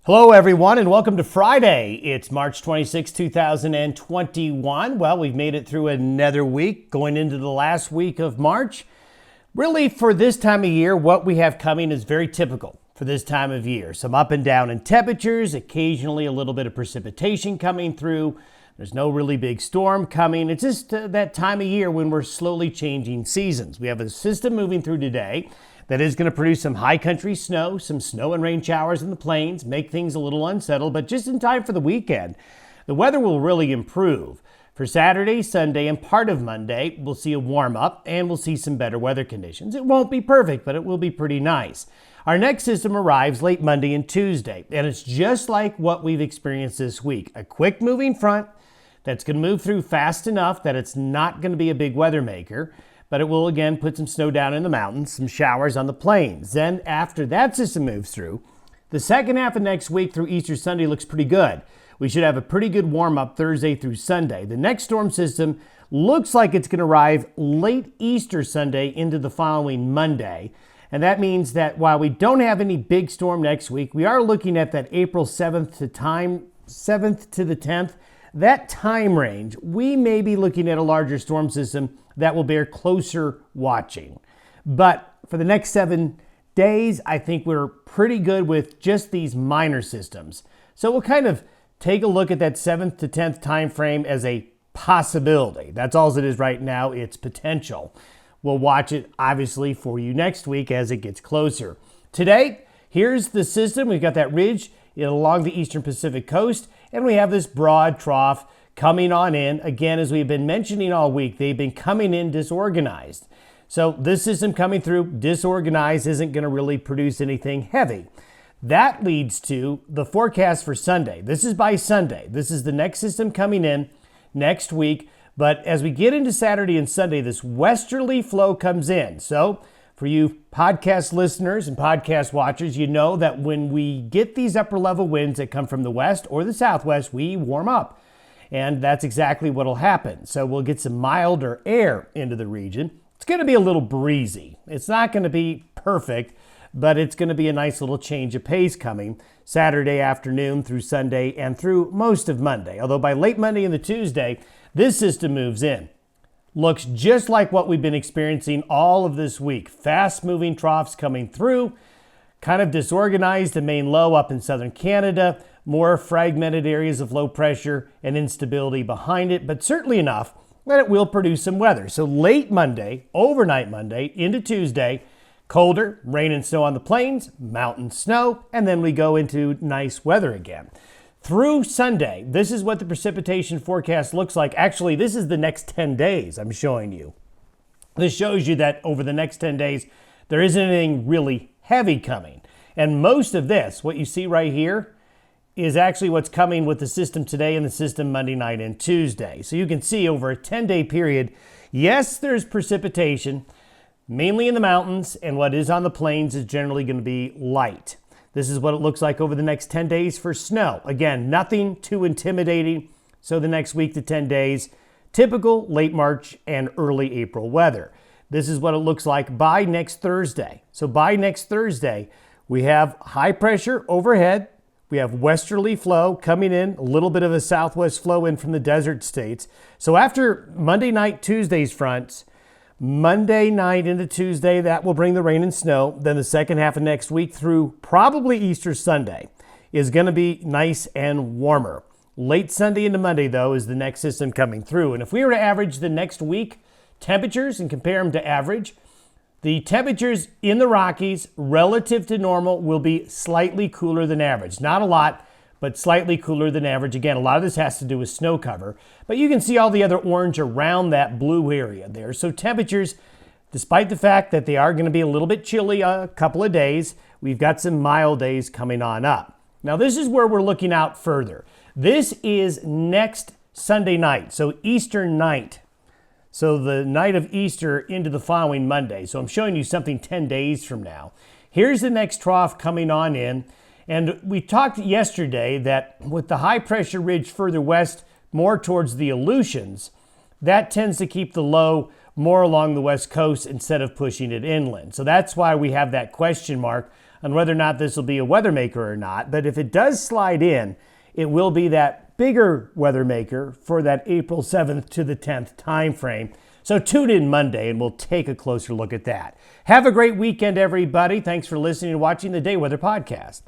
Hello, everyone, and welcome to Friday. It's March 26, 2021. Well, we've made it through another week, going into the last week of March. Really, for this time of year, what we have coming is very typical for this time of year. Some up and down in temperatures, occasionally a little bit of precipitation coming through. There's no really big storm coming. It's just that time of year when we're slowly changing seasons. We have a system moving through today that is going to produce some high country snow, some snow and rain showers in the plains, make things a little unsettled, but just in time for the weekend. The weather will really improve. For Saturday, Sunday, and part of Monday, we'll see a warm up and we'll see some better weather conditions. It won't be perfect, but it will be pretty nice. Our next system arrives late Monday and Tuesday, and it's just like what we've experienced this week. A quick moving front that's going to move through fast enough that it's not going to be a big weather maker, but it will again put some snow down in the mountains, some showers on the plains. Then after that system moves through, the second half of next week through Easter Sunday looks pretty good. We should have a pretty good warm up Thursday through Sunday. The next storm system looks like it's going to arrive late Easter Sunday into the following Monday. And that means that while we don't have any big storm next week, we are looking at that April 7th to the 10th. That time range, we may be looking at a larger storm system that will bear closer watching. But for the next 7 days, I think we're pretty good with just these minor systems. So we'll kind of take a look at that 7th to 10th time frame as a possibility. That's all it is right now. It's potential. We'll watch it, obviously, for you next week as it gets closer. Today, here's the system. We've got that ridge along the eastern Pacific coast, and we have this broad trough coming on in. Again, as we've been mentioning all week, they've been coming in disorganized. So this system coming through disorganized isn't going to really produce anything heavy. That leads to the forecast for Sunday. This is by Sunday. This is the next system coming in next week. But as we get into Saturday and Sunday, this westerly flow comes in. So for you podcast listeners and podcast watchers, you know that when we get these upper level winds that come from the west or the southwest, we warm up. And that's exactly what will happen. So we'll get some milder air into the region. It's going to be a little breezy. It's not going to be perfect, but it's going to be a nice little change of pace coming Saturday afternoon through Sunday and through most of Monday. Although by late Monday and the Tuesday, this system moves in. Looks just like what we've been experiencing all of this week. Fast-moving troughs coming through, kind of disorganized and main low up in southern Canada, more fragmented areas of low pressure and instability behind it, but certainly enough that it will produce some weather. So late Monday, overnight Monday, into Tuesday, colder, rain and snow on the plains, mountain snow, and then we go into nice weather again. Through Sunday, this is what the precipitation forecast looks like. Actually, this is the next 10 days I'm showing you. This shows you that over the next 10 days, there isn't anything really heavy coming. And most of this, what you see right here, is actually what's coming with the system today and the system Monday night and Tuesday. So you can see over a 10-day period, yes, there's precipitation, mainly in the mountains, and what is on the plains is generally going to be light. This is what it looks like over the next 10 days for snow. Again, nothing too intimidating. So the next week to 10 days, typical late March and early April weather. This is what it looks like by next Thursday. So by next Thursday, we have high pressure overhead. We have westerly flow coming in, a little bit of a southwest flow in from the desert states. So after Monday night, Tuesday's fronts, Monday night into Tuesday, that will bring the rain and snow. Then the second half of next week through probably Easter Sunday is going to be nice and warmer. Late Sunday into Monday, though, is the next system coming through. And if we were to average the next week temperatures and compare them to average, the temperatures in the Rockies relative to normal will be slightly cooler than average. Not a lot, but slightly cooler than average. Again, a lot of this has to do with snow cover, but you can see all the other orange around that blue area there. So temperatures, despite the fact that they are going to be a little bit chilly a couple of days, we've got some mild days coming on up. Now, this is where we're looking out further. This is next Sunday night, so Easter night. So the night of Easter into the following Monday. So I'm showing you something 10 days from now. Here's the next trough coming on in. And we talked yesterday that with the high pressure ridge further west, more towards the Aleutians, that tends to keep the low more along the west coast instead of pushing it inland. So that's why we have that question mark on whether or not this will be a weather maker or not. But if it does slide in, it will be that bigger weather maker for that April 7th to the 10th time frame. So tune in Monday and we'll take a closer look at that. Have a great weekend, everybody. Thanks for listening and watching the Day Weather Podcast.